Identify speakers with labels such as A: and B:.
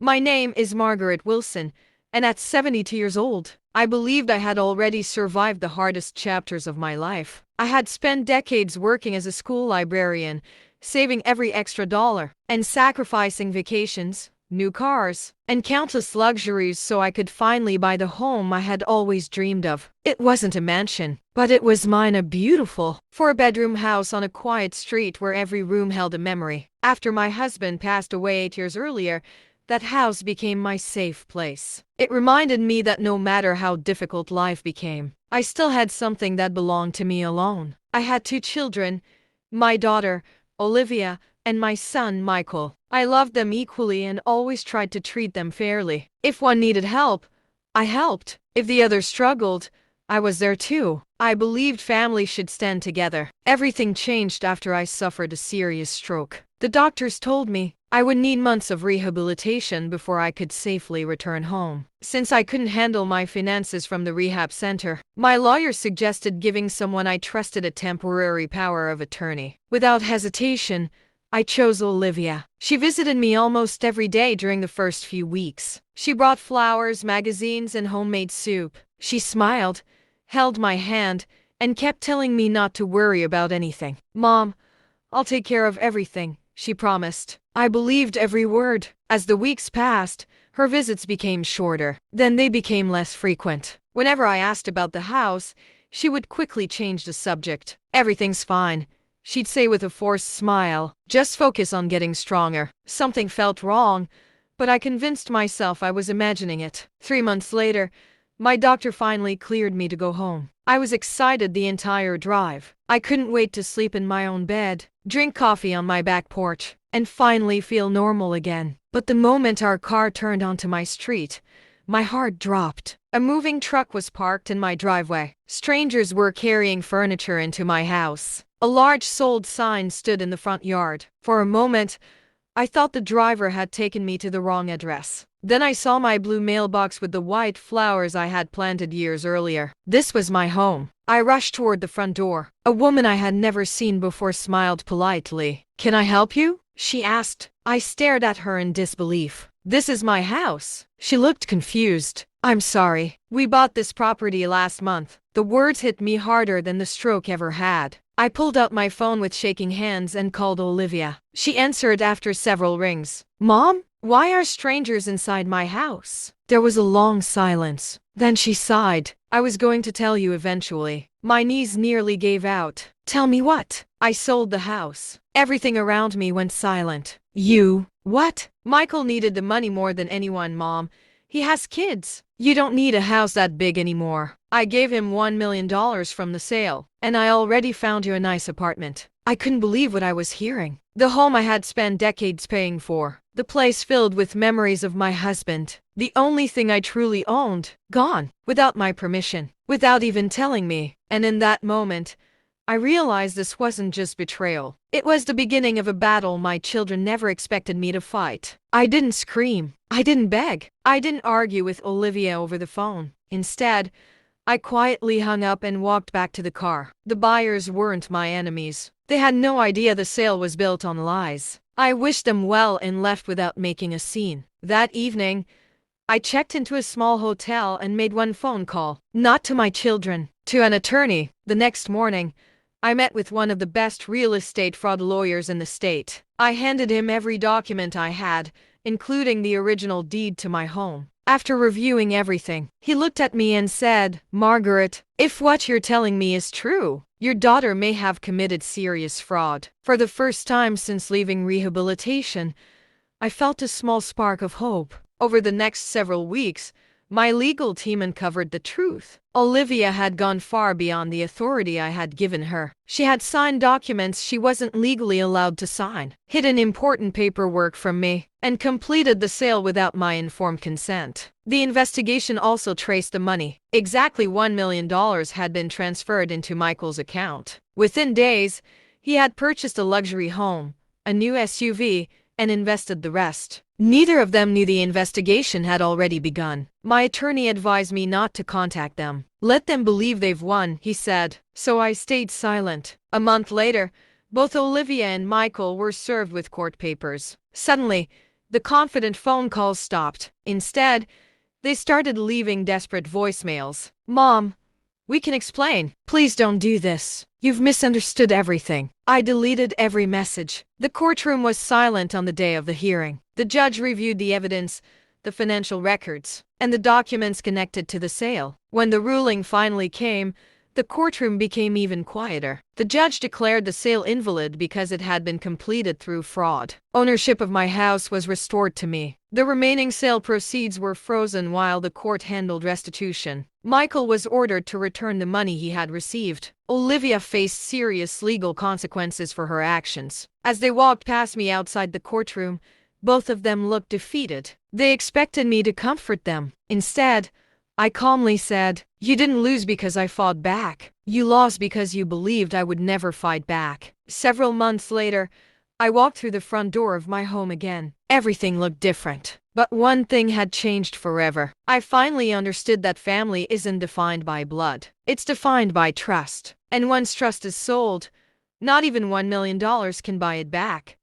A: My name is Margaret Wilson, and at 72 years old, I believed I had already survived the hardest chapters of my life. I had spent decades working as a school librarian, saving every extra dollar, and sacrificing vacations, new cars, and countless luxuries so I could finally buy the home I had always dreamed of. It wasn't a mansion, but it was mine, a beautiful four-bedroom house on a quiet street where every room held a memory. After my husband passed away 8 years earlier, that house became my safe place. It reminded me that no matter how difficult life became, I still had something that belonged to me alone. I had 2 children, my daughter, Olivia, and my son, Michael. I loved them equally and always tried to treat them fairly. If one needed help, I helped. If the other struggled, I was there too. I believed family should stand together. Everything changed after I suffered a serious stroke. The doctors told me I would need months of rehabilitation before I could safely return home. Since I couldn't handle my finances from the rehab center, my lawyer suggested giving someone I trusted a temporary power of attorney. Without hesitation, I chose Olivia. She visited me almost every day during the first few weeks. She brought flowers, magazines, and homemade soup. She smiled, held my hand, and kept telling me not to worry about anything. "Mom, I'll take care of everything," she promised. I believed every word. As the weeks passed, her visits became shorter. Then they became less frequent. Whenever I asked about the house, she would quickly change the subject. "Everything's fine," she'd say with a forced smile. "Just focus on getting stronger." Something felt wrong, but I convinced myself I was imagining it. 3 months later, my doctor finally cleared me to go home. I was excited the entire drive. I couldn't wait to sleep in my own bed, drink coffee on my back porch, and finally feel normal again. But the moment our car turned onto my street, my heart dropped. A moving truck was parked in my driveway. Strangers were carrying furniture into my house. A large sold sign stood in the front yard. For a moment, I thought the driver had taken me to the wrong address. Then I saw my blue mailbox with the white flowers I had planted years earlier. This was my home. I rushed toward the front door. A woman I had never seen before smiled politely. "Can I help you?" she asked. I stared at her in disbelief. "This is my house." She looked confused. "I'm sorry. We bought this property last month." The words hit me harder than the stroke ever had. I pulled out my phone with shaking hands and called Olivia. She answered after several rings. "Mom, why are strangers inside my house?" There was a long silence. Then she sighed. "I was going to tell you eventually." My knees nearly gave out. "Tell me what?" "I sold the house." Everything around me went silent. "You? What?" "Michael needed the money more than anyone, Mom. He has kids. You don't need a house that big anymore. I gave him $1 million from the sale, and I already found you a nice apartment." I couldn't believe what I was hearing. The home I had spent decades paying for, the place filled with memories of my husband, the only thing I truly owned, gone, without my permission, without even telling me. And in that moment, I realized this wasn't just betrayal. It was the beginning of a battle my children never expected me to fight. I didn't scream. I didn't beg. I didn't argue with Olivia over the phone. Instead, I quietly hung up and walked back to the car. The buyers weren't my enemies. They had no idea the sale was built on lies. I wished them well and left without making a scene. That evening, I checked into a small hotel and made one phone call. Not to my children, to an attorney. The next morning, I met with one of the best real estate fraud lawyers in the state. I handed him every document I had, including the original deed to my home. After reviewing everything, he looked at me and said, "Margaret, if what you're telling me is true, your daughter may have committed serious fraud." For the first time since leaving rehabilitation, I felt a small spark of hope. Over the next several weeks, my legal team uncovered the truth. Olivia had gone far beyond the authority I had given her. She had signed documents she wasn't legally allowed to sign, hidden important paperwork from me, and completed the sale without my informed consent. The investigation also traced the money. Exactly $1 million had been transferred into Michael's account. Within days, he had purchased a luxury home, a new SUV, and invested the rest. Neither of them knew the investigation had already begun. My attorney advised me not to contact them. "Let them believe they've won," he said. So I stayed silent. A month later, both Olivia and Michael were served with court papers. Suddenly, The confident phone calls stopped. Instead, they started leaving desperate voicemails. "Mom, we can explain. Please don't do this. You've misunderstood everything." I deleted every message. The courtroom was silent on the day of the hearing. The judge reviewed the evidence, the financial records, and the documents connected to the sale. When the ruling finally came, the courtroom became even quieter. The judge declared the sale invalid because it had been completed through fraud. Ownership of my house was restored to me. The remaining sale proceeds were frozen while the court handled restitution. Michael was ordered to return the money he had received. Olivia faced serious legal consequences for her actions. As they walked past me outside the courtroom, both of them looked defeated. They expected me to comfort them. Instead, I calmly said, "You didn't lose because I fought back. You lost because you believed I would never fight back." Several months later, I walked through the front door of my home again. Everything looked different. But one thing had changed forever. I finally understood that family isn't defined by blood. It's defined by trust. And once trust is sold, not even $1 million can buy it back.